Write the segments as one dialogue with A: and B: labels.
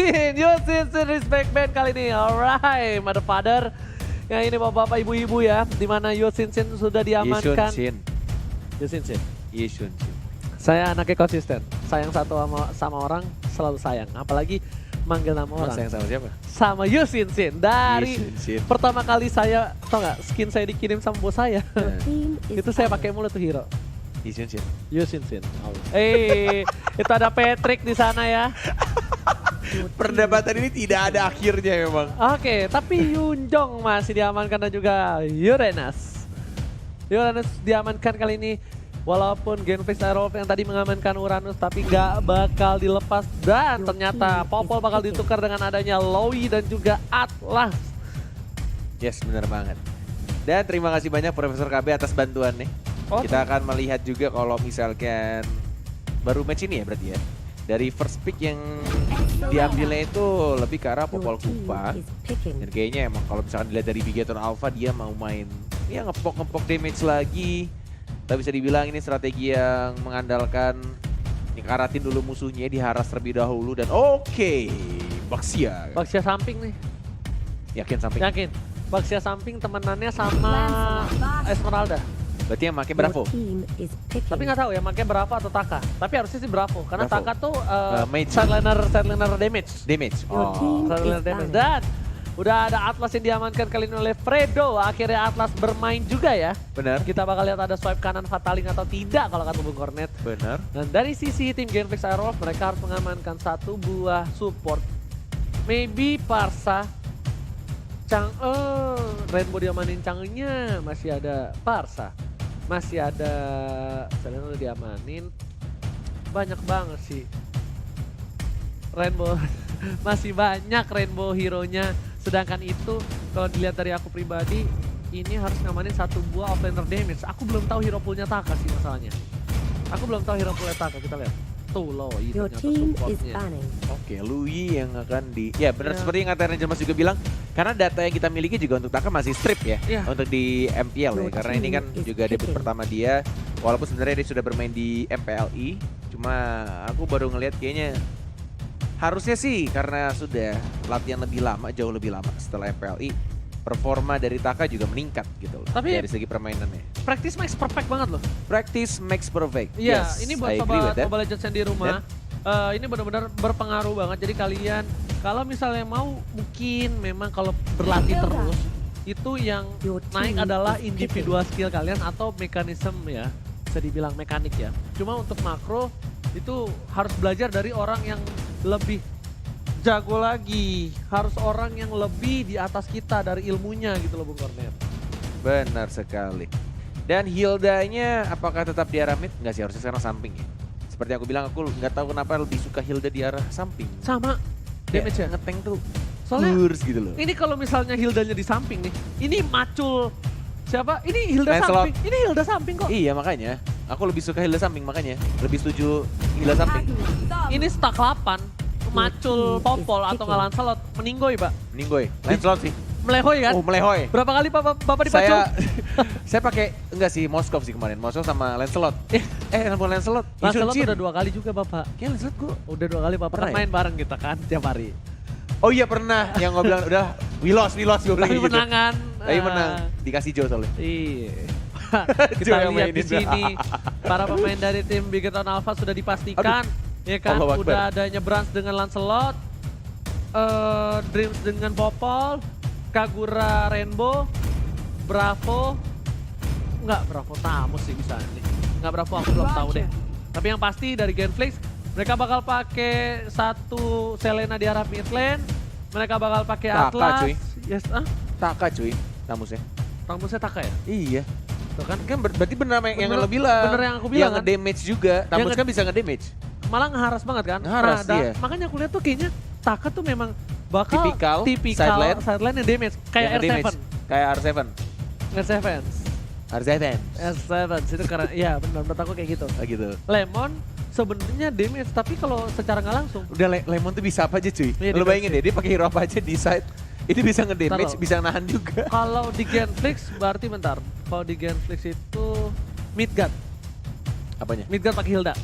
A: Sin, respect band kali ini. Alright, mother father. Yang ini bapak-bapak ibu-ibu ya. Dimana Sin sudah diamankan. Sin.
B: Sin.
A: Saya anaknya konsisten. Sayang satu sama orang, selalu sayang. Apalagi manggil nama orang.
B: Sayang sama siapa?
A: Sama Sin. Dari
B: Sin.
A: pertama kali saya, tau gak, skin saya dikirim sama bos saya. Itu saya pakai mulu tuh hero.
B: Sin.
A: Sin. Itu ada Patrick di sana ya.
B: Perdebatan ini tidak ada akhirnya memang.
A: Oke, tapi Yunjong masih diamankan dan juga Uranus diamankan kali ini. Walaupun Genflix Aerolf yang tadi mengamankan Uranus, tapi nggak bakal dilepas. Dan ternyata Popol bakal ditukar dengan adanya Lowy dan juga Atlas.
B: Yes, benar banget. Dan terima kasih banyak Profesor KB atas bantuannya. Kita akan melihat juga kalau misalkan baru match ini ya berarti ya. Dari first pick yang diambilnya itu lebih ke arah Popol Kupa. Dan kayaknya emang kalau misalkan dilihat dari Bigaton Alpha dia mau main ya ngepok damage lagi. Tapi bisa dibilang ini strategi yang mengandalkan nyekaratin dulu musuhnya, diharas terlebih dahulu. Dan Baxia
A: samping nih.
B: Yakin samping?
A: Yakin. Baxia samping temenannya sama Esmeralda.
B: Berarti yang pakai Bravo?
A: Tapi nggak tahu ya pakai Bravo atau Taka. Tapi harusnya sih Bravo karena
B: Bravo.
A: Taka tuh
B: Mage.
A: sideliner damage.
C: Sideliner
A: damage. Dan udah ada Atlas yang diamankan kali ini oleh Fredo. Akhirnya Atlas bermain juga ya.
B: Benar.
A: Kita bakal lihat ada swipe kanan Fataling atau tidak kalau kata Bung Cornet.
B: Benar.
A: Dan dari sisi tim Genflix Aerolf mereka harus mengamankan satu buah support. Maybe Parsa. Rainbow diamanin Chang'e-nya, masih ada Parsa. Masih ada Selena udah diamanin. Banyak banget sih Rainbow. Masih banyak Rainbow hero-nya. Sedangkan itu kalau dilihat dari aku pribadi, ini harus ngamanin satu buah offlaner damage. Aku belum tahu hero poolnya Taka sih masalahnya. Aku belum tahu hero poolnya Taka, kita lihat. Tuh loh, itu ternyata supportnya.
B: Oke, Lui yang akan di... Ya benar seperti yang kata Ranger Mas juga bilang, karena data yang kita miliki juga untuk Taka masih strip ya, untuk di MPL ya. Karena ini kan juga debut pertama dia, walaupun sebenarnya dia sudah bermain di MPLI, cuma aku baru ngelihat kayaknya harusnya sih karena sudah latihan lebih lama, jauh lebih lama setelah MPLI, performa dari Taka juga meningkat gitu loh.
A: Tapi
B: dari segi permainannya.
A: practice makes perfect banget loh.
B: Practice makes perfect.
A: Iya,
B: Yes,
A: ini buat
B: I agree with
A: sobat
B: that.
A: Mobile Legends yang di rumah. Ini benar-benar berpengaruh banget. Jadi kalian kalau misalnya mau mungkin memang kalau berlatih terus itu yang naik adalah individual skill kalian atau mekanisme ya. Bisa dibilang mekanik ya. Cuma untuk makro itu harus belajar dari orang yang lebih jago lagi. Harus orang yang lebih di atas kita dari ilmunya gitu loh Bung Cornet.
B: Benar sekali. Dan Hilda-nya apakah tetap di arah mid? Enggak sih, harusnya sekarang samping ya. Seperti aku bilang, aku nggak tahu kenapa lebih suka Hilda di arah samping.
A: Sama damage ya.
B: Ngeteng tuh
A: Soalnya
B: kurs gitu loh.
A: ini kalau misalnya Hildanya di samping nih, ini macul siapa? Ini Hilda
B: Lancelot.
A: samping. Ini Hilda samping kok.
B: Iya makanya, aku lebih suka Hilda samping makanya. Lebih setuju Hilda samping.
A: Ini stack 8, macul Popol atau nggak Lancelot, meninggoy Pak.
B: Ninggoy, Lancelot sih.
A: Melehoy kan?
B: Oh melehoy.
A: Berapa kali Bapak dipacul?
B: Saya pakai, enggak sih, Moskov sih kemarin. Moskov sama Lancelot. Bukan Lancelot.
A: Lancelot
B: Yishun.
A: udah 2 kali juga Bapak.
B: Kayaknya Lancelot gua.
A: Udah 2 kali Bapak.
B: Pernah ya?
A: Main bareng kita kan tiap hari.
B: Oh iya pernah, yang gue bilang udah we lost gue bilang
A: Tapi
B: gitu.
A: menangan.
B: Tapi menang, dikasih Joe soalnya.
A: Iya.
B: Joe
A: Kita
B: yang
A: lihat di
B: mainin.
A: sini para pemain dari tim Bigeton Alpha sudah dipastikan, ya kan?
B: Allahu Akbar.
A: Udah adanya Brans dengan Lancelot, Dreams dengan Popol, Kagura Rainbow, Bravo, enggak Bravo Tamus sih bisa nih. Enggak Bravo aku belum tahu deh. Tapi yang pasti dari Genflix mereka bakal pakai satu Selena di arah mid lane, mereka bakal pakai
B: Taka,
A: Atlas.
B: cuy.
A: Yes,
B: Taka cuy, Tamusnya.
A: Tamusnya Taka ya?
B: Iya.
A: Tuh kan?
B: Kan berarti benar yang
A: Bener-
B: lo bilang.
A: bener yang aku bilang
B: Yang
A: kan?
B: nge-damage juga. Tamus
A: Yang
B: kan bisa nge-damage.
A: Malah ngeharas banget kan?
B: Ngeharas, iya.
A: Makanya aku lihat tuh kayaknya Taka tuh memang bakal
B: Tipikal
A: sideline yang damage. Kayak
B: Yang
A: R7.
B: nge-damage. Kayak R7.
A: R7.
B: R7.
A: R7 itu karena iya benar menurut aku kayak gitu.
B: Oh gitu.
A: Lemon sebenarnya damage tapi kalau secara nggak langsung
B: Udah Lemon tuh bisa apa aja cuy.
A: Iya,
B: Lo
A: di
B: bayangin deh, dia pakai hero apa aja di side. Ini bisa nge-damage,
A: Taruh.
B: bisa nahan juga.
A: kalau di Genflix berarti bentar. Kalau di Genflix itu Midgard.
B: Apanya?
A: Midgard pakai Hilda.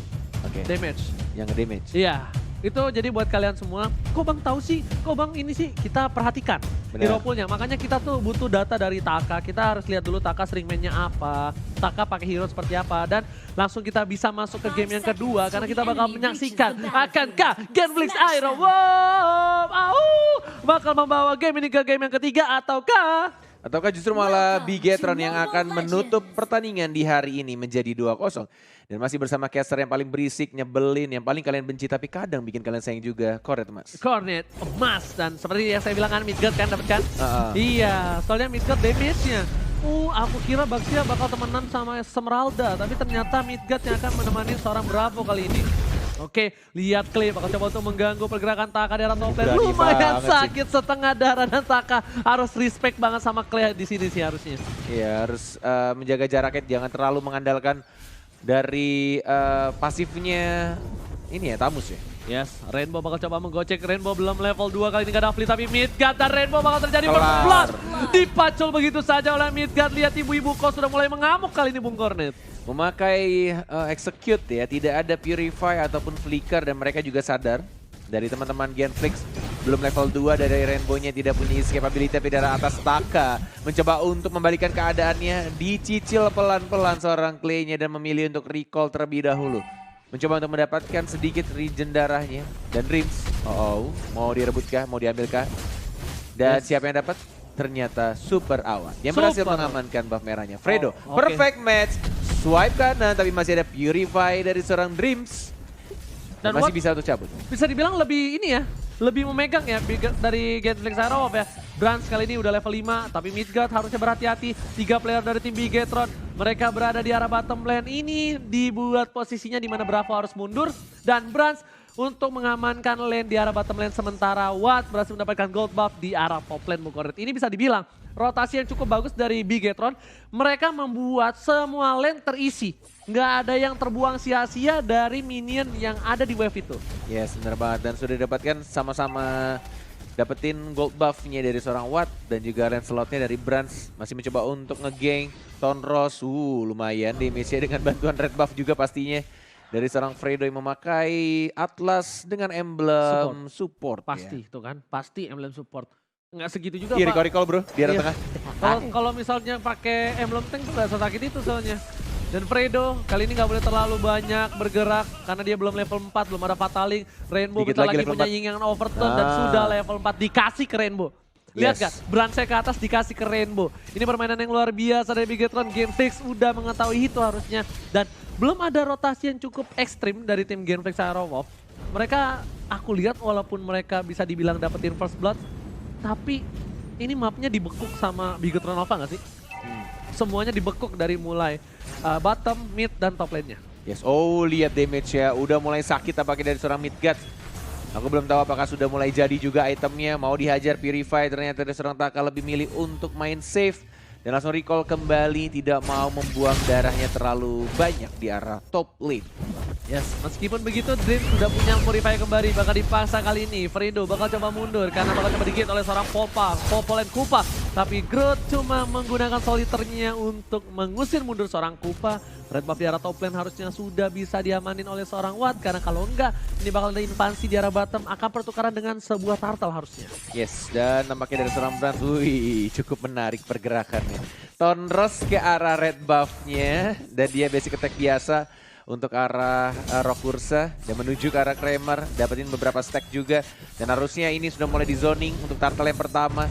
B: Oke.
A: Damage.
B: Yang nge-damage.
A: Iya. Itu jadi buat kalian semua, kok Bang tahu sih, kok Bang ini sih, kita perhatikan hero poolnya. Makanya kita tuh butuh data dari Taka, kita harus lihat dulu Taka sering mainnya apa, Taka pakai hero seperti apa, dan langsung kita bisa masuk ke game yang kedua karena kita bakal menyaksikan akankah Genflix Iron bakal membawa game ini ke game yang ketiga
B: Ataukah justru malah Bigetron yang akan menutup pertandingan di hari ini menjadi 2-0. Dan masih bersama caster yang paling berisik, nyebelin, yang paling kalian benci tapi kadang bikin kalian sayang juga, Cornet Mas.
A: Cornet emas, dan seperti yang saya bilang kan Midgard kan dapat kan? Iya, soalnya Midgard damage-nya. Aku kira Baxia bakal temenan sama Esmeralda, tapi ternyata Midgard yang akan menemani seorang Bravo kali ini. Oke, lihat Clay bakal coba untuk mengganggu pergerakan Taka di arah top lane. Lumayan sakit setengah darah dan Taka harus respect banget sama Clay di sini sih harusnya.
B: Iya, harus menjaga jaraknya, jangan terlalu mengandalkan dari pasifnya ini ya, Tamus ya.
A: Yes, Rainbow bakal coba menggocek. Rainbow belum level 2 kali ini gak ada Fleet, tapi Midgard dan Rainbow bakal terjadi blast. Dipacul begitu saja oleh Midgard. Lihat ibu-ibu kos sudah mulai mengamuk kali ini Bung Cornet.
B: Memakai execute ya, tidak ada purify ataupun flicker dan mereka juga sadar dari teman-teman Genflix belum level 2 dari Rainbow-nya tidak punya escape ability, tapi dari atas Taka mencoba untuk membalikan keadaannya, dicicil pelan-pelan seorang Clay-nya dan memilih untuk recall terlebih dahulu. Mencoba untuk mendapatkan sedikit regen darahnya dan Rims, mau direbutkah, mau diambilkah? Dan siapa yang dapat? Ternyata Super Awan yang berhasil mengamankan buff merahnya. Fredo, perfect match. Swipe kanan tapi masih ada Purify dari seorang Dreams. Dan masih bisa untuk cabut.
A: Bisa dibilang lebih ini ya, lebih memegang ya dari Genflix Iron ya. Brans kali ini udah level 5, tapi Midgard harusnya berhati-hati. 3 player dari tim Bigetron, mereka berada di arah bottom lane. Ini dibuat posisinya di mana Bravo harus mundur. Dan Brans untuk mengamankan lane di arah bottom lane. Sementara Watt berhasil mendapatkan gold buff di arah top lane Mukoret. Ini bisa dibilang rotasi yang cukup bagus dari Bigetron. Mereka membuat semua lane terisi. Nggak ada yang terbuang sia-sia dari minion yang ada di wave itu.
B: Yes, benar banget. Dan sudah didapatkan sama-sama dapetin gold buff-nya dari seorang Watt. Dan juga lane slotnya dari Brans. Masih mencoba untuk nge-gank Tonros. Lumayan damage-nya dengan bantuan red buff juga pastinya. Dari seorang Fredo yang memakai Atlas dengan emblem support.
A: Pasti itu kan, pasti emblem support. Nggak segitu juga
B: Pak.
A: Pak.
B: Recall bro, di arah tengah.
A: Kalau misalnya pakai emblem tank tuh nggak sakit itu soalnya. Dan Fredo kali ini nggak boleh terlalu banyak bergerak karena dia belum level 4, belum ada Fataling. Rainbow bentar lagi punya Ying yang overturn dan sudah level 4 dikasih ke Rainbow. Lihat gak, Bransnya ke atas dikasih ke Rainbow. Ini permainan yang luar biasa dari Bigetron. Genflix udah mengetahui itu harusnya. Dan belum ada rotasi yang cukup ekstrim dari tim Genflix Aerowolf. Mereka, aku lihat walaupun mereka bisa dibilang dapetin first blood, tapi ini mapnya dibekuk sama Bigetron Alpha gak sih? Semuanya dibekuk dari mulai bottom, mid, dan top lane-nya.
B: Yes, lihat damage-nya. Udah mulai sakit tampaknya dari seorang Midgard. Aku belum tahu apakah sudah mulai jadi juga itemnya. Mau dihajar Purify, ternyata dari seorang Taka lebih milih untuk main safe. Dan langsung recall kembali, tidak mau membuang darahnya terlalu banyak di arah top lane.
A: Yes, meskipun begitu Dream sudah punya Purify kembali, bakal dipaksa kali ini. Fredo bakal coba mundur karena bakal coba digit oleh seorang Popolen Kupa. Tapi Groot cuma menggunakan soliternya untuk mengusir mundur seorang Kupa. Red buff di arah top lane harusnya sudah bisa diamanin oleh seorang Watt. Karena kalau enggak, ini bakal ada invasi di arah bottom, akan pertukaran dengan sebuah turtle harusnya.
B: Yes, dan nampaknya dari seorang Brans, cukup menarik pergerakannya. Tonros ke arah red buff-nya, dan dia basic attack biasa untuk arah Rokursa dan menuju ke arah Kramer, dapetin beberapa stack juga. Dan harusnya ini sudah mulai di zoning untuk turtle yang pertama.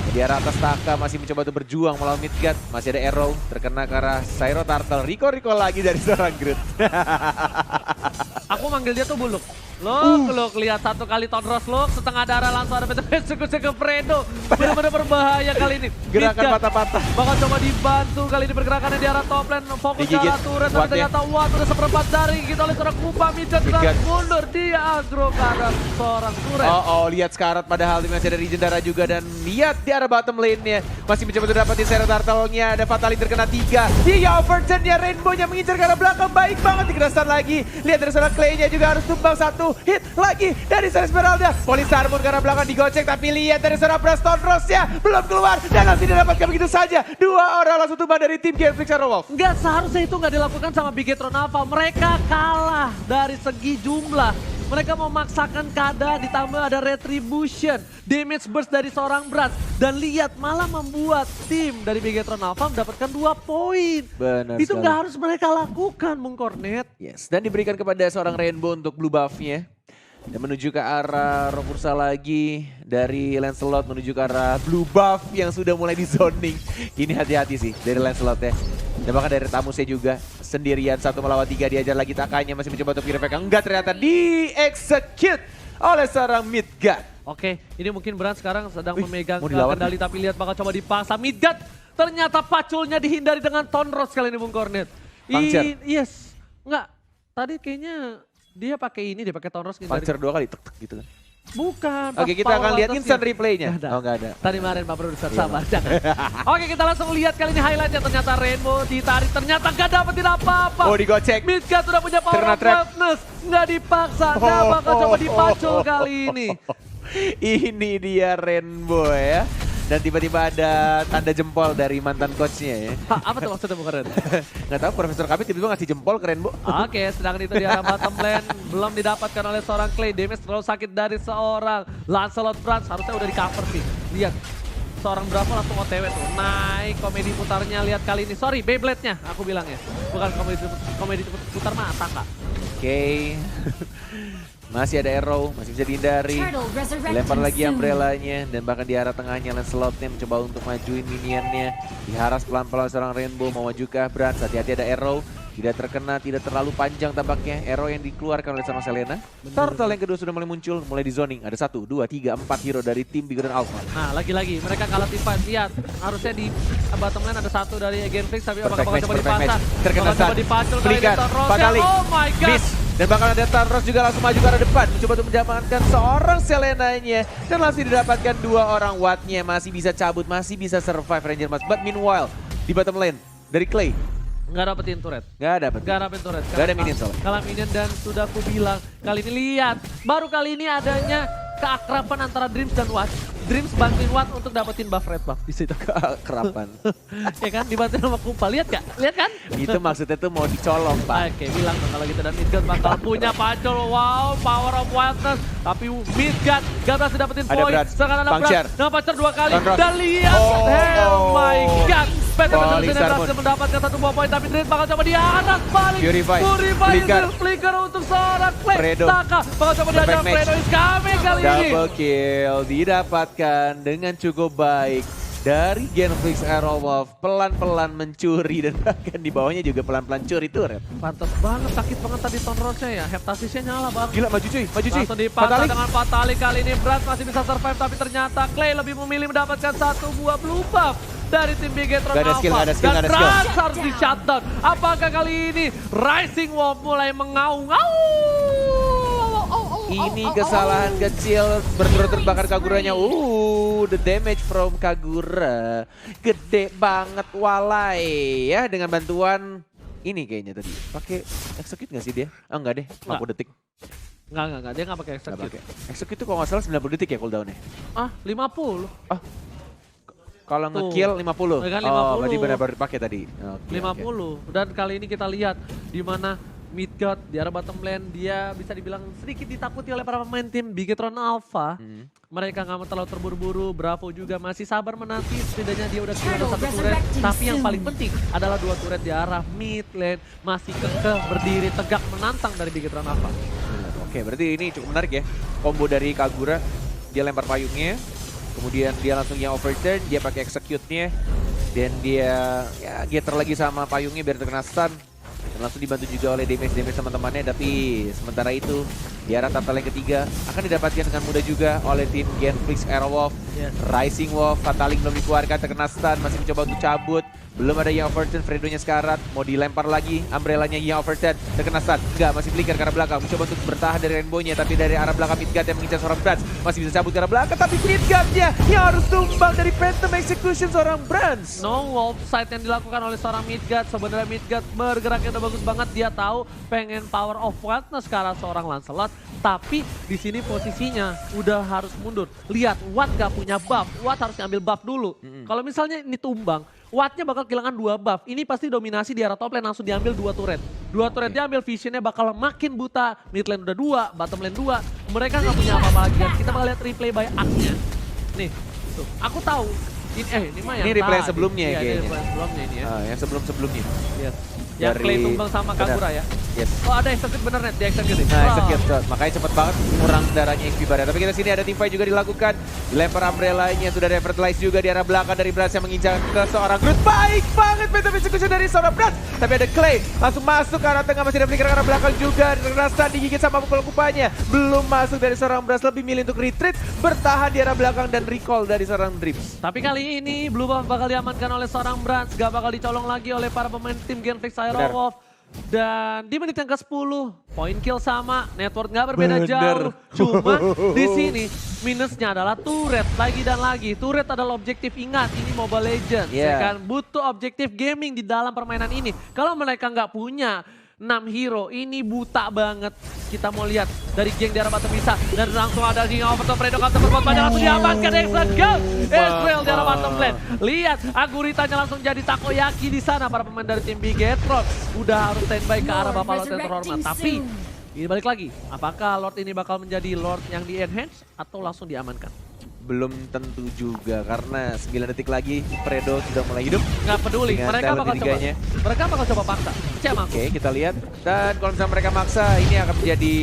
B: Di arah atas Taka masih mencoba untuk berjuang melawan Midgard. Masih ada arrow terkena ke arah Cyro Turtle. Recall lagi dari seorang Groot.
A: Aku manggil dia tuh buluk. Look, lihat satu kali Tonros look, setengah darah langsung ada eksekusi ke Fredo. Benar-benar berbahaya kali ini.
B: Gerakan patah-patah.
A: Bakal coba dibantu kali ini pergerakannya di arah top lane. Fokus ke arah turret, tapi ternyata Watt udah seperempat dari kita oleh seorang Kupa. Midgard sudah mundur, dia agro ke arah seorang turret.
B: Lihat sekarat padahal masih ada regen darah juga. Dan lihat di arah bottom lane-nya. Masih mencoba untuk dapetin Cyro Turtle-nya. Ada Fataling terkena 3. Dia overturn-nya, Rainbow-nya mengincar ke arah belakang. Baik banget dikerasan lagi. Lihat dari seorang Clay-nya juga harus tumbang 1. Hit lagi dari seorang Esmeralda. Polisarmon ke arah belakang digocek, tapi lihat dari seorang Braston Ross-nya belum keluar dan langsung didapatkan begitu saja. 2 orang langsung tumbang dari tim Genflix Aerowolf.
A: Enggak, seharusnya itu nggak dilakukan sama Bigetron Alpha. Mereka kalah dari segi jumlah. Mereka memaksakan keadaan ditambah ada retribution. Damage burst dari seorang Brans. Dan lihat malah membuat tim dari Bigetron Alpha mendapatkan 2 poin.
B: Benar
A: Itu
B: sekali.
A: nggak harus mereka lakukan, Bung Cornet.
B: Yes, dan diberikan kepada seorang Rainbow untuk blue buff-nya. Dan menuju ke arah Rokursa lagi. Dari Lancelot menuju ke arah blue buff yang sudah mulai di zoning. Ini hati-hati sih dari Lancelot ya. Dan bahkan dari Tamusnya juga. Sendirian 1 melawan 3 diajar lagi Takanya. Masih mencoba untuk purify. Enggak, ternyata di-execute oleh seorang Midgard.
A: Oke, ini mungkin Brans sekarang sedang memegang
B: mau dilawan
A: kendali tapi lihat bakal coba dipaksa. Midgard ternyata paculnya dihindari dengan Tonros kali ini Bung Cornet.
B: Puncture.
A: Yes, enggak. Tadi kayaknya dia pakai ini, dia pakai Tonros ngindari.
B: Puncher 2 kali tek gitu kan.
A: Bukan.
B: Oke, kita
A: power
B: akan lihat
A: atasnya.
B: instant replaynya.
A: Nggak ada.
B: Oh, enggak ada.
A: Tadi kemarin Pak Produser,
B: Iya,
A: sabar jangan. Oke, kita langsung lihat kali ini highlightnya. Ternyata Rainbow ditarik, ternyata gak dapetin apa-apa.
B: Oh, digocek.
A: Midgard sudah punya power
B: Kena
A: of
B: trap.
A: wildness. Nggak dipaksa, nggak bakal coba dipacul kali ini.
B: Ini dia Rainbow ya. Dan tiba-tiba ada tanda jempol dari mantan coachnya ya.
A: Hah, apa tuh maksudnya Bung Cornet?
B: Nggak tahu Profesor Kami tiba-tiba ngasih jempol ke Rainbow.
A: Oke, sedangkan itu di arah bottom lane belum didapatkan oleh seorang Clay. Damage terlalu sakit dari seorang Lancelot Brans. Harusnya udah di cover sih. Lihat, seorang Bravo langsung OTW tuh. Naik komedi putarnya, lihat kali ini. Sorry, Beyblade-nya aku bilang ya. Bukan komedi putar mata kak.
B: Oke. Masih ada arrow, masih bisa dihindari. Lempar lagi umbrella-nya dan bahkan di arah tengahnya Lancelot-nya mencoba untuk majuin minionnya. Diharas pelan-pelan seorang Rainbow mau maju ke Brans. Hati-hati ada arrow. Tidak terkena, tidak terlalu panjang tampaknya. Arrow yang dikeluarkan oleh seorang Selena. Turtle yang kedua sudah mulai muncul, mulai di zoning. Ada 1, 2, 3, 4 hero dari tim Bigetron Alpha.
A: Nah, lagi-lagi mereka kalah tim fight. Lihat, harusnya di bottom lane ada 1 dari Genflix, tapi
B: Perfect
A: bakal
B: match,
A: coba
B: perfect
A: dipasang.
B: match. Terkena
A: Bakal coba
B: stun.
A: dipacul kali ini
B: Flicker,
A: Tonrosnya.
B: Fatalik.
A: Oh my god.
B: Miss. Dan bahkan ada Tonros juga langsung maju ke arah depan. Mencoba untuk mendapatkan seorang Selenanya. Dan langsung didapatkan 2 orang Wattnya. Masih bisa cabut, masih bisa survive Ranger Mas. But meanwhile, di bottom lane, dari Clay.
A: Nggak dapetin turret.
B: Nggak dapet.
A: Nggak dapetin turret.
B: Nggak ada minion soalnya.
A: Kalah minion dan sudah aku bilang. Kali ini lihat. Baru kali ini adanya keakraban antara Dreams dan Watt. Dreams bantuin Watt untuk dapetin buff red buff di situ.
B: Kerapan.
A: Ya kan, dibantuin sama Kumpa. Lihat gak? Lihat kan?
B: Itu maksudnya tuh mau dicolong, Pak.
A: Oke, bilang dong kalau gitu. Dan Midgard bakal punya pacul. Wow, power of wildness. Tapi Midgard gak berhasil dapetin
B: Ada
A: poin.
B: Brans,
A: Sekarang ada
B: Puncture.
A: Brans. Dengan Puncture 2 kali.
B: Tonros.
A: Dan lihat. Oh my god. PT
B: Falling
A: Medusa
B: Star
A: berhasil
B: Moon.
A: mendapatkan 1 buah poin. Tapi Dreams bakal coba diatas balik.
B: Purify.
A: Flicker. Flicker untuk seorang Clay.
B: Fredo.
A: Taka bakal coba
B: Perfect
A: diajar.
B: match.
A: Fredo is coming kali ini.
B: Double kill didapatkan dengan cukup baik dari Genflix Arrowwolf. Pelan-pelan mencuri dan bahkan di bawahnya juga pelan-pelan curi turret.
A: Pantas banget, sakit banget tadi Tonrosnya ya. Heptasisnya nyala banget.
B: Gila, maju cuy, maju cuy.
A: Langsung dipantau dengan Fatalik kali ini. Brans masih bisa survive tapi ternyata Clay lebih memilih mendapatkan 1 buah blue buff dari tim Bigetron
B: Gak ada
A: Alpha.
B: skill, gak ada skill,
A: Dan
B: gak ada skill.
A: Brans harus di shutdown. Apakah kali ini Rising Wolf mulai mengaung?
B: Ini kesalahan kecil berturut-turut bakar Kaguranya. The damage from Kagura. Gede banget walai ya dengan bantuan ini kayaknya tadi. Pakai execute gak sih dia? Ah enggak deh, 50 detik.
A: Enggak. Dia nggak pakai
B: Nggak
A: execute.
B: pakai. Execute itu kalau nggak salah 90 detik ya cooldownnya.
A: Ah, 50.
B: Kalau
A: Tuh.
B: nge-kill 50.
A: Ya kan,
B: Oh,
A: 50.
B: berarti benar-benar pakai tadi. Oke,
A: 50. Dan kali ini kita lihat di mana Midgard di arah bottom lane dia bisa dibilang sedikit ditakuti oleh para pemain tim Bigetron Alpha. Mereka nggak mau terlalu terburu-buru. Bravo juga masih sabar menanti, setidaknya dia udah kill ada 1 turret. Tapi yang paling penting adalah 2 turret di arah mid lane. Masih kekeh berdiri tegak menantang dari Bigetron Alpha.
B: Oke, berarti ini cukup menarik ya. Combo dari Kagura, dia lempar payungnya. Kemudian dia langsung yang overturn, dia pakai execute-nya. Dan dia ya getter lagi sama payungnya biar terkena stun. Dan langsung dibantu juga oleh damage teman-temannya. Tapi sementara itu di arah turtle yang ketiga akan didapatkan dengan mudah juga oleh tim Genflix Arrowwolf.
A: Yes.
B: Rising Wolf, Fatalik belum dikeluarkan, terkena stun, masih mencoba untuk cabut. Belum ada yang overturn, Fredo-nya sekarat, mau dilempar lagi, umbrella-nya yang overturn, terkena stun. Enggak, masih flicker ke arah belakang, mencoba untuk bertahan dari Rainbow-nya, tapi dari arah belakang Midgard yang mengincar seorang Brans. Masih bisa cabut ke arah belakang, tapi Midgard-nya yang harus tumbang dari Phantom Execution seorang Brans.
A: No wolf side yang dilakukan oleh seorang Midgard. Sebenarnya Midgard bergeraknya udah bagus banget. Dia tahu pengen power of wildness ke arah seorang Lancelot. Tapi di sini posisinya udah harus mundur. Lihat, Watt gak punya buff. Watt harus ngambil buff dulu. Kalau misalnya ini tumbang, Wattnya bakal kehilangan 2 buff. Ini pasti dominasi di area top lane langsung diambil 2 turret. 2 turret diambil, visionnya bakal makin buta. Mid lane udah 2, bottom lane 2. Mereka nggak punya apa-apa lagi. Dan kita bakal lihat replay by Axe-nya. Nih, tuh. Aku tahu. Ini mah yang
B: Ini replay
A: tadi.
B: sebelumnya
A: Iya,
B: kayaknya.
A: ini replay sebelumnya ini ya.
B: Yang sebelum-sebelumnya.
A: Yes. Yang
B: Dari-
A: Clay tumbang sama Kagura ya.
B: Yes.
A: Oh ada execute bener net, di execute.
B: Nah, execute shot. Makanya cepet banget kurang darahnya XP Barya. Tapi kita sini ada team fight juga dilakukan. Dilempar umbrella-nya sudah ada fertilize juga di arah belakang dari Brans yang mengincar ke seorang Groot. Baik banget Phantom Execution dari seorang Brans. Tapi ada Clay langsung masuk ke arah tengah, masih ada flicker ke arah belakang juga. Rasa digigit sama pukul kupanya. Belum masuk dari seorang Brans, lebih milih untuk retreat, bertahan di arah belakang dan recall dari seorang Drips.
A: Tapi kali ini Blue Buff bakal diamankan oleh seorang Brans, gak bakal dicolong lagi oleh para pemain tim Genflix Aerowolf. Dan di menit yang ke-10, point kill sama, network nggak berbeda
B: Bener.
A: jauh. Cuma di sini minusnya adalah turret lagi dan lagi. Turret adalah objektif, ingat ini Mobile Legends. Ya
B: Yeah.
A: kan? Butuh objektif gaming di dalam permainan ini. Kalau mereka nggak punya 6 hero, ini buta banget. Kita mau lihat dari geng di arah bottom bisa. Dan langsung ada di overtop Fredo counter berbuat banyak langsung diamankan. Excellent go! Ezreal di arah bottom lane. Lihat Aguritanya langsung jadi takoyaki di sana. Para pemain dari tim Bigetron udah harus standby ke arah Bapak Lord yang terhormat. Tapi ini balik lagi, apakah Lord ini bakal menjadi Lord yang di-enhance atau langsung diamankan?
B: Belum tentu juga karena 9 detik lagi Fredo sudah mulai hidup.
A: Nggak peduli,
B: Dengan
A: mereka
B: talent
A: bakal coba.
B: tiganya.
A: Mereka bakal coba paksa. Percaya sama aku.
B: Oke, kita lihat. Dan kalau misalnya mereka maksa, ini akan menjadi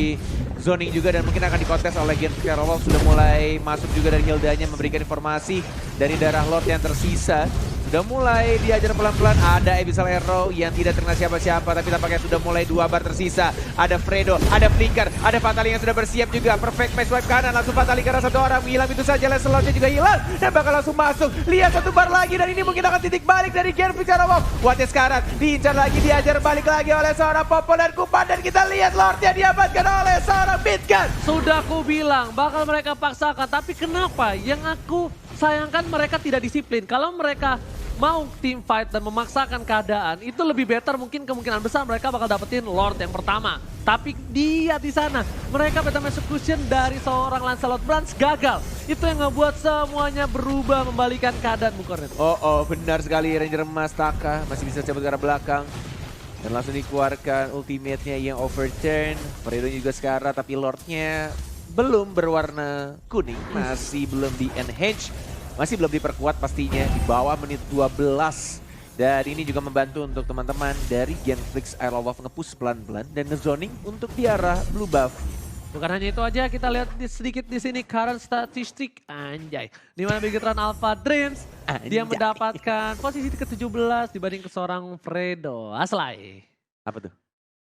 B: zoning juga dan mungkin akan dikontes oleh Gen Aerowolf. Sudah mulai masuk juga dari Hildanya memberikan informasi dari darah Lord yang tersisa. Sudah mulai diajar pelan-pelan, ada Abyssal Arrow yang tidak terkena siapa-siapa, tapi tampaknya sudah mulai 2 bar tersisa. Ada Fredo, ada Flicker, ada Fatali yang sudah bersiap juga. Perfect match swipe kanan, langsung Fatali karena satu orang menghilang itu saja. Lancelotnya juga hilang dan bakal langsung masuk. Lihat 1 bar lagi dan ini mungkin akan titik balik dari Genflix Aerowolf. Wattnya sekarang diincar lagi, diajar balik lagi oleh seorang Popo dan Kupan. Dan kita lihat Lordnya diamankan oleh seorang Midgun.
A: Sudah aku bilang bakal mereka paksakan, tapi kenapa yang aku sayangkan mereka tidak disiplin. Kalau mereka mau team fight dan memaksakan keadaan, itu lebih better, mungkin kemungkinan besar mereka bakal dapetin Lord yang pertama. Tapi dia di sana, mereka Phantom Execution dari seorang Lancelot Brans gagal. Itu yang ngebuat semuanya berubah, membalikan keadaan Bukornet.
B: Oh, benar sekali. Ranger emas Taka masih bisa cabut ke arah belakang. Dan langsung dikeluarkan ultimate-nya yang overturn. Fredo juga sekarang, tapi Lordnya belum berwarna kuning. Masih belum di-enhance. Masih belum diperkuat pastinya. Di bawah menit 12. Dan ini juga membantu untuk teman-teman dari Genflix Aerowolf nge-push pelan-pelan. Dan nge-zoning untuk di arah blue buff.
A: Bukan hanya itu aja, kita lihat sedikit di sini current statistik, anjay. Di mana Bigetron Alpha Dreams, dia
B: Anjay.
A: mendapatkan posisi ke-17 dibanding ke seorang Fredo. Aslay.
B: Apa tuh?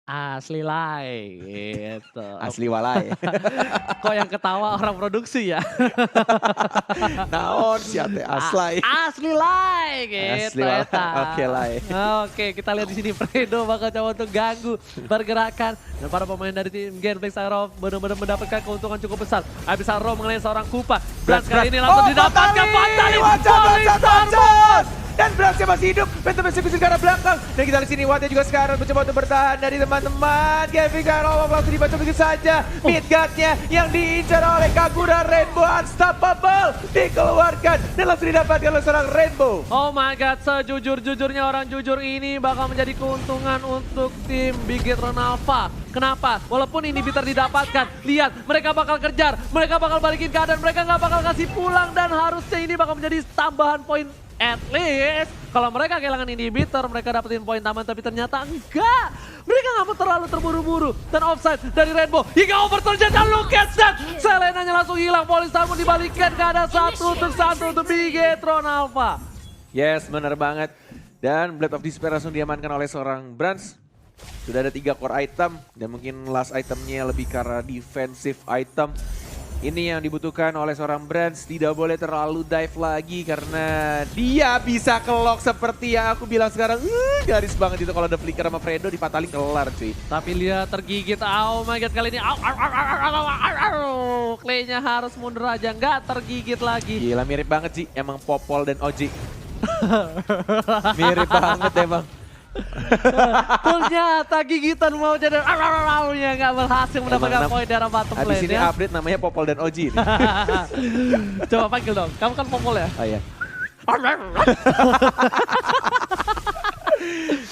A: Asli lai gitu.
B: Asli walai.
A: Kok yang ketawa orang produksi ya?
B: Naon siate aslai.
A: Asli lai gitu.
B: Asli walai.
A: eta.
B: Oke, lai.
A: Oke, kita lihat di sini Fredo bakal coba untuk ganggu pergerakan dan para pemain dari tim Genflix Aerowolf benar-benar mendapatkan keuntungan cukup besar. Abyssal Arrow mengenai seorang Kupa. Brans kali ini langsung didapatkan Fatali.
B: Dan Bransnya masih hidup, Phantom Execution ke arah belakang. Dan kita lihat sini Wattnya juga sekarang mencoba untuk bertahan dari teman-teman. Genflix Aerowolf langsung dibaca begitu saja. Midgard-nya yang diincar oleh Kagura Rainbow Unstoppable. Dikeluarkan dan langsung didapatkan oleh seorang Rainbow.
A: Oh my god, sejujur-jujurnya orang jujur ini bakal menjadi keuntungan untuk tim Bigetron Alpha. Kenapa? Walaupun inhibitor didapatkan, lihat mereka bakal kejar, mereka bakal balikin keadaan, mereka nggak bakal kasih pulang dan harusnya ini bakal menjadi tambahan poin. At least, kalau mereka kehilangan inhibitor, mereka dapetin poin tambahan, tapi ternyata enggak. Mereka nggak mau terlalu terburu-buru. Dan offside dari Rainbow, hingga overturn dan look at that. Selenanya langsung hilang, Polis namun dibalikan keadaan 1-1 untuk Bigetron Alpha.
B: Yes, benar banget. Dan Blade of Despair langsung diamankan oleh seorang Brans. Sudah ada 3 core item dan mungkin last itemnya lebih ke arah defensive item. Ini yang dibutuhkan oleh seorang Brans, tidak boleh terlalu dive lagi karena dia bisa kelok seperti yang aku bilang sekarang. Garis banget itu kalau ada flicker sama Fredo dipatalin kelar cuy.
A: Tapi lihat tergigit, oh my god kali ini. Clay-nya harus mundur aja, nggak tergigit lagi.
B: Gila mirip banget sih emang Popol dan Oji. Mirip banget emang.
A: Ternyata gigitan mau jadi nya nggak berhasil mendapatkan poin dari bottom
B: Habis
A: lane
B: ini
A: ya.
B: update namanya Popol dan Oji nih.
A: Coba panggil dong, kamu kan Popol ya?
B: Oh iya.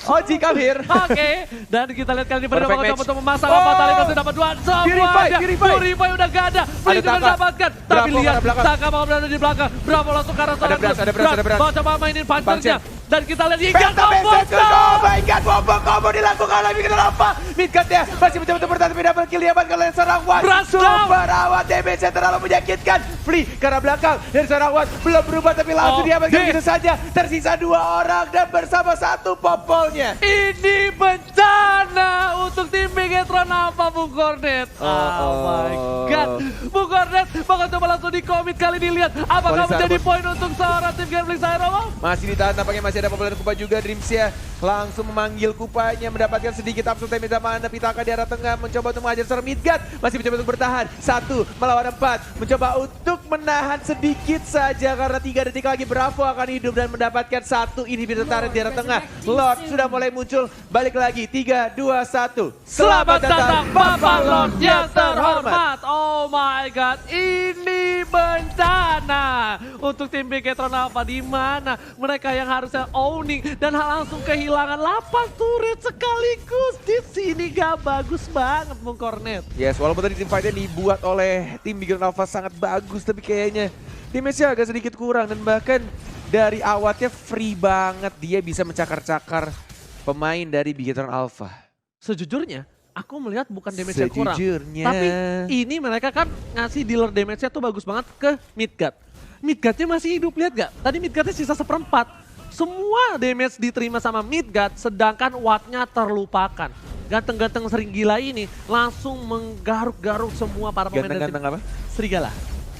B: Oji Kabir.
A: Oke, dan kita lihat kali ini Fredo
B: Perfect
A: bakal
B: match.
A: coba untuk memasang
B: Oh.
A: apa tali itu dapat 2 semuanya. Purify udah gak ada. Free juga
B: Taka.
A: dapatkan. Tapi
B: Bravo
A: lihat
B: ke belakang.
A: Taka bakal berada di belakang. Bravo langsung ke arah seorang
B: Beras, ada beras.
A: Mau coba mainin punchernya. Dan kita lihat Ikan
B: Penta
A: combo.
B: Benson, oh my god, combo dilakukan lagi kita apa? Midcard-nya masih mencoba untuk bertahan tapi double kill diamankan oleh seorang Wan.
A: Brush down.
B: Super awat damage-nya terlalu menyakitkan. Free ke arah belakang dari seorang Wan belum berubah tapi langsung diamankan begitu saja. Tersisa 2 orang dan bersama 1 popolnya.
A: Ini bencana untuk tim Bigetron apa Bung Cornet? Oh my god. Bung Cornet bakal coba langsung di commit kali ini, lihat apakah
B: Polisar,
A: menjadi
B: bos.
A: poin untuk seorang tim Gambling Sairoma?
B: Masih ditahan, tampaknya masih ada populer Kupa juga. Dreamsia langsung memanggil Kupanya, mendapatkan sedikit absolute damage sama Anda. Pitaka di arah tengah mencoba untuk mengajar seorang Midgard. Masih mencoba untuk bertahan. 1 melawan 4. Mencoba untuk menahan sedikit saja karena 3 detik lagi Bravo akan hidup dan mendapatkan 1 inhibitor turret di arah tengah. Lord sudah mulai muncul. Balik lagi. 3, 2, 1.
A: Selamat datang Bapak Lord yang terhormat. Oh my god, ini bencana untuk tim Bigetron apa, di mana mereka yang harusnya owning dan langsung kehilangan 8 turret sekaligus. Di sini gak bagus banget Bung Cornet.
B: Yes, walaupun tadi tim fight-nya dibuat oleh tim Bigetron Alpha sangat bagus, tapi kayaknya damage-nya agak sedikit kurang. Dan bahkan dari awatnya free banget, dia bisa mencakar-cakar pemain dari Bigetron Alpha.
A: Sejujurnya, aku melihat bukan damage-nya kurang.
B: Sejujurnya.
A: Tapi ini mereka kan ngasih dealer damage-nya tuh bagus banget ke Midgard. Midgard-nya masih hidup, lihat gak? Tadi Midgard-nya sisa 1/4. Semua damage diterima sama Midgard, sedangkan wattnya terlupakan. Ganteng-ganteng sering gila ini langsung menggaruk-garuk semua para pemain dari tim
B: Ganteng-ganteng apa?
A: Serigala.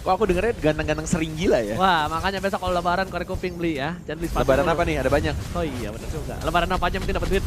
B: Kok aku dengernya ganteng-ganteng sering gila ya?
A: Wah, makanya besok kalau lebaran korek kuping beli ya. Jangan beli sepatu.
B: Lebaran
A: dulu.
B: apa nih? Ada banyak.
A: Oh iya benar juga. Lebaran apa aja mungkin dapat duit.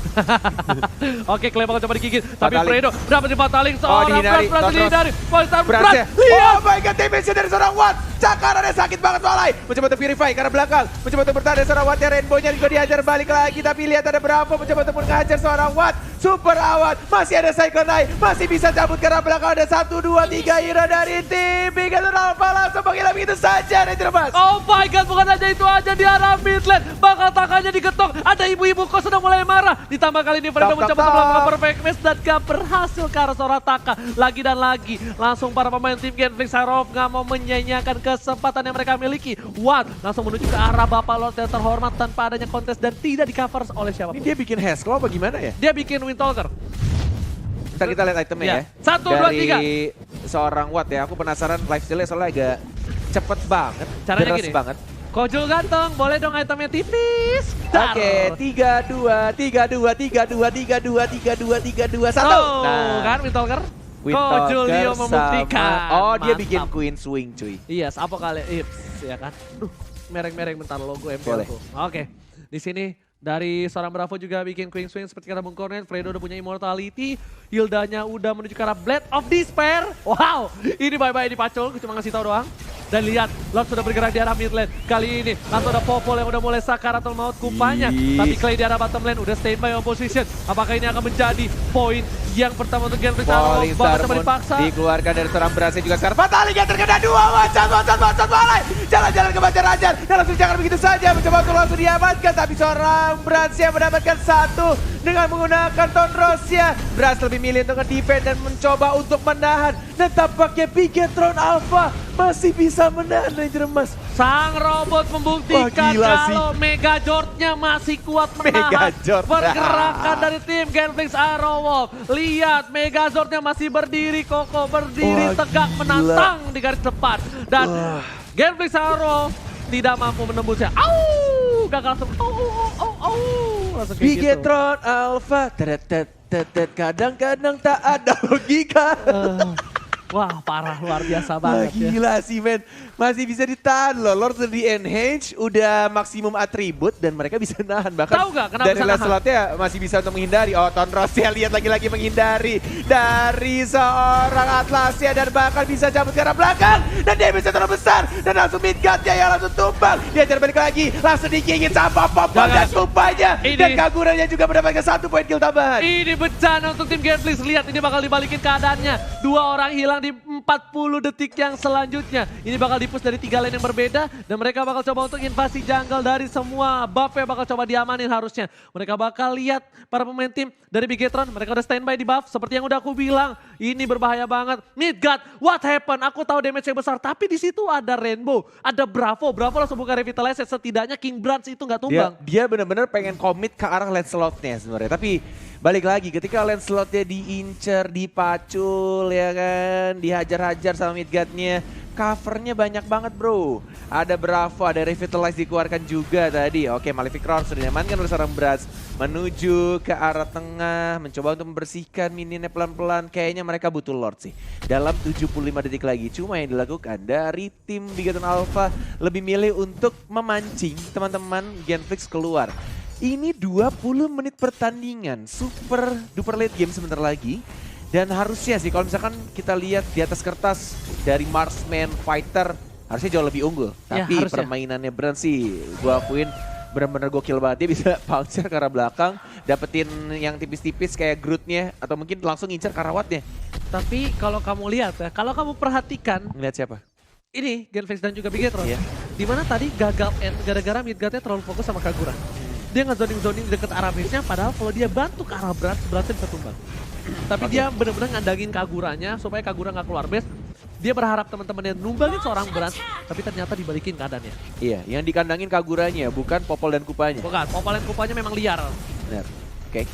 A: Oke, Clay bakal coba digigit. Tapi
B: Fataling.
A: Fredo dapat dipataling seorang
B: dihindari.
A: Brad
B: Totros.
A: dihindari. Pointer
B: Brad
A: Brad.
B: ya.
A: Lihat.
B: Oh my god, damage-nya dari seorang Watt. Cakarannya sakit banget Walai. Mencoba untuk purify karena belakang. Mencoba untuk bertahan dari seorang Watt. Ya Rainbow-nya juga dihajar balik lagi. Tapi lihat ada Bravo mencoba untuk menghajar seorang Watt. Super awat. Masih ada Cyclone Eye. Masih bisa cabut karena belakang ada 1, 2, 3 hero dari tim Bigetron Alpha. Langsung menghilang begitu saja Ranger Mas.
A: Oh my god, bukan aja itu aja di arah mid lane. Bakal takanya diketok. Ada ibu-ibu kok sudah mulai marah. Ditambah kali ini Fredo
B: Tak,
A: mencoba
B: tak,
A: untuk melakukan
B: tak.
A: perfect match dan gak berhasil ke arah seorang Taka. Lagi dan lagi. Langsung para pemain tim Gambling Sairoma gak mau menyanyiakan kesempatan yang mereka miliki. Watt langsung menuju ke arah Bapak Lord yang terhormat tanpa adanya kontes dan tidak di cover oleh
B: Ini
A: siapapun.
B: dia bikin Haskell apa gimana ya?
A: Dia bikin Windtalker.
B: Ntar kita lihat itemnya ya.
A: 1, 2, 3.
B: Dari seorang Watt ya. Aku penasaran lifestyle-nya soalnya agak cepet banget.
A: Caranya
B: deras
A: gini.
B: banget.
A: Kojul ganteng, boleh dong itemnya tipis. Dar.
B: Oke, 3, 2, 3, 2, 3, 2, 3, 2, 3, 2, 3, 2, 1.
A: Oh, kan Windtalker. Kojul dia membuktikan.
B: Oh, dia
A: Mantap.
B: bikin Queen Swing cuy.
A: Iya, apa kali Ips ya kan. Duh, mereng-mereng bentar logo MPL
B: Boleh.
A: ku. Oke. Di sini dari seorang Bravo juga bikin Queen Swing seperti kata Bung Cornet. Fredo udah punya Immortality. Hildanya udah menuju ke arah Blade of Despair. Wow, ini bye-bye di Pacul. Gue cuma ngasih tahu doang. Dan lihat, Lord sudah bergerak di arah mid lane. Kali ini langsung ada Popol yang udah mulai sakaratul maut Kupanya.
B: Ih.
A: Tapi Clay di arah bottom lane udah standby on position. Apakah ini akan menjadi poin yang pertama untuk Gambling Sairoma?
B: Falling
A: Bakal
B: Star
A: coba
B: Moon
A: dipaksa.
B: dikeluarkan dari seorang berasnya juga sekarang. Fataling yang terkena 2, Wacat Walai. Jalan-jalan ke Banjar Rajar. Dan langsung jangan begitu saja. Mencoba untuk langsung diamankan. Tapi seorang Bransya mendapatkan 1 dengan menggunakan Tonrosya. Brans lebih milih untuk nge-defend dan mencoba untuk menahan. Dan tampaknya Bigetron Alpha masih bisa menahan Ranger Emas.
A: Sang robot membuktikan
B: Wah, gila sih.
A: kalau Megazord-nya masih kuat menahan
B: Megazord.
A: pergerakan dari tim Gambling Sairoma. Lihat, Megazord-nya masih berdiri kokoh, berdiri
B: Wah,
A: tegak
B: gila.
A: menantang di garis depan. Dan
B: Wah.
A: Gambling Sairoma tidak mampu menembusnya. Au! Gagal langsung. Au! Langsung kayak gitu.
B: Bigetron Alpha. Tetet, kadang-kadang tak ada logika.
A: Wah, parah, luar biasa
B: Wah,
A: banget ya.
B: gila sih men. Masih bisa ditahan loh. Lord udah di enhance, udah maksimum atribut dan mereka bisa nahan. Bahkan
A: Tahu nggak kenapa
B: dari
A: bisa nahan?
B: slotnya masih bisa untuk menghindari. Oh, Tonrosya lihat lagi-lagi menghindari dari seorang Atlasia dan bahkan bisa cabut ke arah belakang. Dan dia bisa terlalu besar. Dan langsung Midgard-nya yang langsung tumbang. Dia ajar balik lagi. Langsung digigit sama Popol dan Kupanya.
A: Ini-
B: Dan Kagurannya juga mendapatkan 1 poin kill tambahan.
A: Ini bencana untuk tim Gambling. Lihat, ini bakal dibalikin keadaannya. 2 orang hilang sedang di 40 detik yang selanjutnya. Ini bakal di-push dari 3 lane yang berbeda. Dan mereka bakal coba untuk invasi jungle dari semua buff yang bakal coba diamanin harusnya. Mereka bakal lihat para pemain tim dari Bigetron. Mereka udah standby di buff. Seperti yang udah aku bilang. Ini berbahaya banget. Midgard, what happened? Aku tahu damage yang besar. Tapi di situ ada Rainbow, ada Bravo. Bravo langsung buka Revitalize. Setidaknya King Branch itu nggak tumbang.
B: Dia benar-benar pengen komit ke arah Lancelot-nya sebenarnya. Tapi balik lagi ketika Lancelot-nya diincer, dipacul ya kan, dihajar-hajar sama Midgard-nya. Covernya banyak banget bro. Ada Bravo, ada Revitalize dikeluarkan juga tadi. Oke, Malefic Roar sudah diamankan oleh seorang Brass. Menuju ke arah tengah, mencoba untuk membersihkan minionnya pelan-pelan. Kayaknya mereka butuh Lord sih. Dalam 75 detik lagi. Cuma yang dilakukan dari tim Bigetron Alpha lebih milih untuk memancing teman-teman Genflix keluar. Ini 20 menit pertandingan, super duper late game sebentar lagi. Dan harusnya sih kalau misalkan kita lihat di atas kertas dari Marksman Fighter harusnya jauh lebih unggul.
A: Ya,
B: Tapi
A: harusnya.
B: permainannya Brand sih gua akuin benar-benar gokil banget. Dia bisa bouncer ke arah belakang, dapetin yang tipis-tipis kayak Groot-nya atau mungkin langsung ngincer karawatnya.
A: Tapi kalau kamu lihat ya, kalau kamu perhatikan
B: Ngeliat siapa?
A: ini Genflix dan juga Bigetron.
B: Iya.
A: Dimana tadi gagal end gara-gara Midgard-nya terlalu fokus sama Kagura. Dia nge-zoning-zoning deket arah base-nya padahal kalau dia bantu ke arah Branch bisa tumbang. Tapi dia benar-benar ngandangin Kaguranya supaya Kagura nggak keluar base. Dia berharap teman-temannya numbangin seorang Branch, tapi ternyata dibalikin keadaannya.
B: Iya, yang dikandangin Kaguranya bukan Popol dan Kupanya.
A: Bukan, Popol dan Kupanya memang liar.
B: Benar. Oke.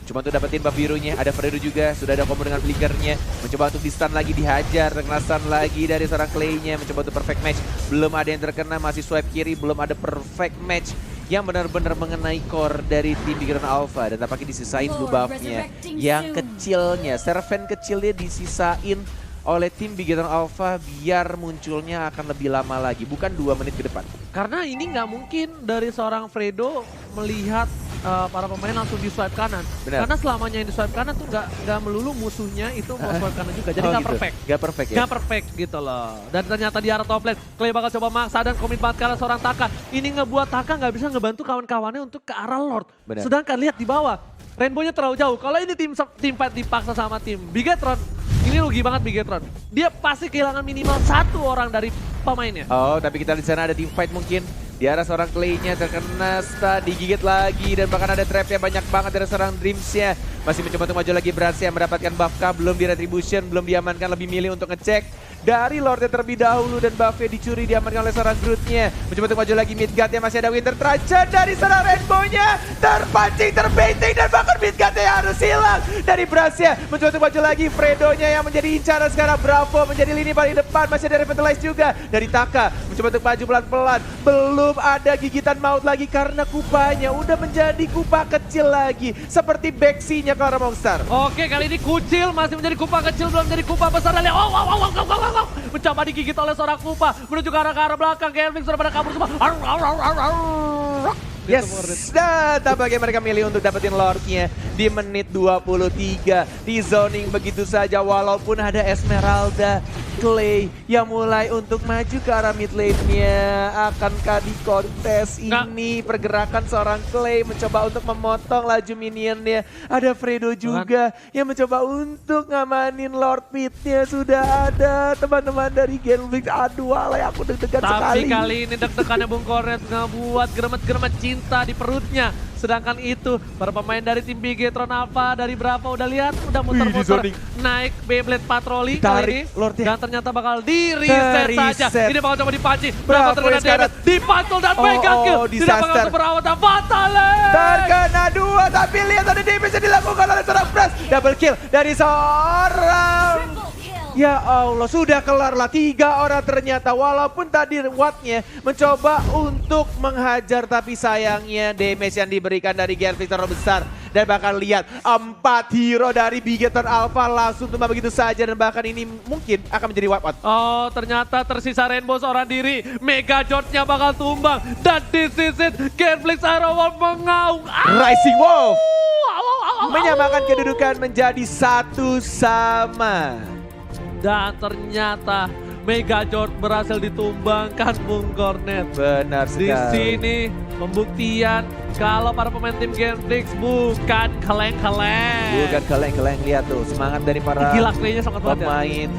B: Cuma untuk dapetin buff birunya, ada Fredo juga, sudah ada combo dengan flickernya. Mencoba untuk di-stun lagi, dihajar, kena stun lagi dari seorang Clay-nya. Mencoba untuk perfect match, belum ada yang terkena, masih swipe kiri, belum ada perfect match yang benar-benar mengenai core dari tim Bigetron Alpha. Dan tampaknya disisain blue buff-nya yang kecilnya, servant kecilnya disisain oleh tim Bigetron Alpha biar munculnya akan lebih lama lagi, bukan 2 menit ke depan.
A: Karena ini nggak mungkin dari seorang Fredo melihat para pemain langsung di swipe kanan.
B: Benar.
A: Karena selamanya yang di swipe kanan tuh nggak melulu musuhnya itu mau swipe kanan juga. Jadi
B: Oh,
A: nggak
B: gitu.
A: perfect.
B: Nggak perfect ya?
A: Nggak perfect gitu loh. Dan ternyata di arah top lane, Clay bakal coba maksa dan komit banget karena seorang Taka. Ini ngebuat Taka nggak bisa ngebantu kawan-kawannya untuk ke arah Lord.
B: Benar.
A: Sedangkan lihat di bawah, Rainbow-nya terlalu jauh. Kalau ini tim fight dipaksa sama tim Bigetron, ini rugi banget Bigetron. Dia pasti kehilangan minimal 1 orang dari pemainnya.
B: Oh, tapi kita di sana ada team fight mungkin. Di arah seorang Clay-nya terkena stun, digigit lagi dan bahkan ada trap-nya banyak banget dari seorang Dreams-nya. Masih mencoba untuk maju lagi Bransnya mendapatkan buff kah, belum di retribution, belum diamankan, lebih milih untuk ngecek dari Lord-nya terlebih dahulu dan buff-nya dicuri, diamankan oleh seorang Groot-nya. Mencoba untuk maju lagi Midgard-nya, masih ada Winter Trajan dari seorang Rainbow-nya. Terpancing, terbaiting dan bahkan Midgard-nya harus hilang dari Bransnya. Mencoba untuk maju lagi Fredo-nya yang menjadi incaran sekarang. Bravo menjadi lini paling depan, masih ada Revitalize juga dari Taka. Mencoba untuk maju pelan-pelan, belum ada gigitan maut lagi karena Kupanya udah menjadi Kupa kecil lagi. Seperti Bexy-nya Clara Monster.
A: Oke, kali ini Kucil masih menjadi Kupa kecil, belum menjadi Kupa besar. Dan lihat, wow. Mencoba digigit oleh seorang Kupa. Menuju ke arah belakang, Genflix sudah pada kabur semua.
B: Yes, dan tampaknya mereka milih untuk dapetin Lord-nya di menit 23. Di zoning begitu saja walaupun ada Esmeralda, Clay yang mulai untuk maju ke arah mid lane-nya. Akankah di kontes ini pergerakan seorang Clay mencoba untuk memotong laju minionnya. Ada Fredo juga yang mencoba untuk ngamanin Lord Pit-nya. Sudah ada teman-teman dari Genflix. Aduh, alay aku deg-degan sekali.
A: Tapi kali ini deg-degannya Bung Kornet ngebuat geremet-geremet cinta di perutnya. Sedangkan itu para pemain dari tim Bigetron Alpha dari Bravo udah lihat, udah muter-muter naik Beyblade patroli kali ini. Dan ternyata bakal di-reset saja. Ini bakal coba dipanci. Bravo terkena damage, dipantul dan mega kill. Tidak bakal berawat dan Fatale.
B: Terkena 2 tapi lihat ada damage yang dilakukan oleh seorang Brass. Double kill dari seorang... Ya Allah, sudah kelarlah 3 orang ternyata. Walaupun tadi Watt-nya mencoba untuk menghajar, tapi sayangnya damage yang diberikan dari Genflix terlalu besar. Dan bahkan lihat 4 hero dari Bigetron Alpha langsung tumbang begitu saja. Dan bahkan ini mungkin akan menjadi wipe out.
A: Oh, ternyata tersisa Rainbow seorang diri. Mega George-nya bakal tumbang. Dan this is it. Genflix Aero Wolf mengaung.
B: Rising Wolf menyamakan kedudukan menjadi 1 sama.
A: Dan ternyata Mega George berhasil ditumbangkan Bung Kornet.
B: Benar sekali.
A: Di sini pembuktian kalau para pemain tim Genflix bukan keleng-keleng.
B: Bukan keleng-keleng, lihat tuh semangat dari para
A: Gila, Clay-nya sangat banget ya.
B: pemain